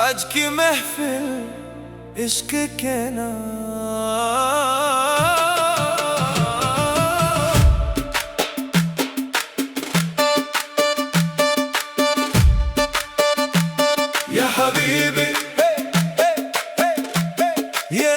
आज की महफिल इश्क के नाम। या हबीबी ये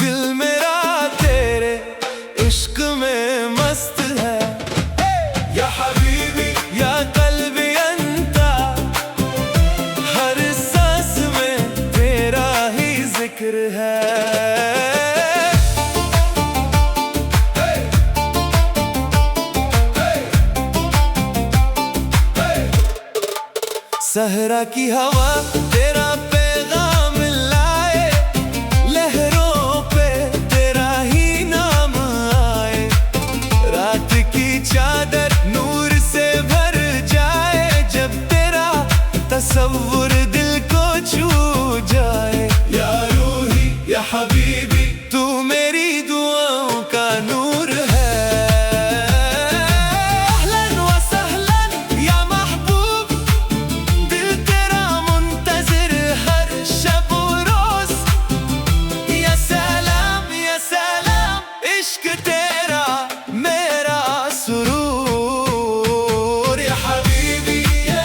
दिल मेरा तेरे इश्क में मस्त है। या हबीबी या कल्बी अंता, हर सांस में तेरा ही जिक्र है। सहरा की हवा तेरा पैगाम लाए, लहरों पे तेरा ही नाम आए। रात की चादर नूर से भर जाए, जब तेरा तसव्वुर दिल को छू जाए। या रूही या हबीबी तू मेरी दुआओं का नूर है। इश्क तेरा मेरा सुरूर, या हबीबी या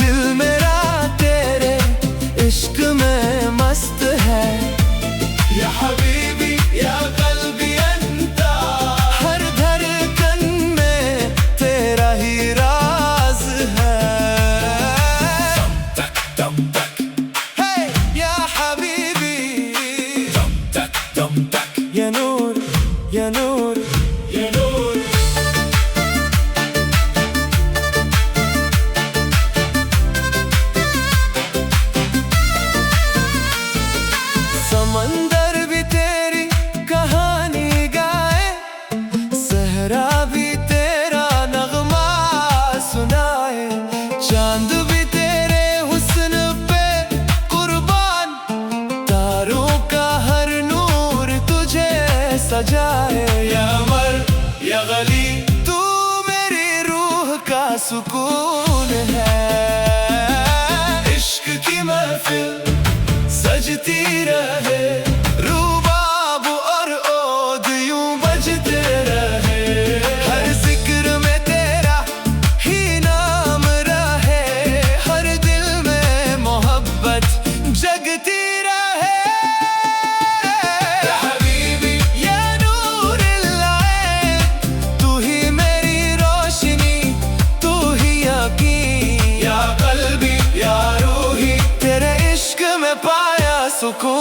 दिल मेरा तेरे इश्क में मस्त है। या हबीबी या कल्बी अंता, हर धड़कन में तेरा ही राज है। दम तक hey या हबीबी या नूर या नूर या नूर। समंदर भी तेरी कहानी गाए, सहरा भी तेरा नगमा सुनाए। चांद भी तेरे हुस्न पे कुर्बान, तारों का हर नूर तुझे सजाए। या मर या गली तू मेरी रूह का सुकून है। इश्क की महफिल सजती रहे, रूबाब और ओद यूं बजते रहे। हर जिक्र में तेरा ही नाम रहे, हर दिल में मोहब्बत जगती रहे। सुकून।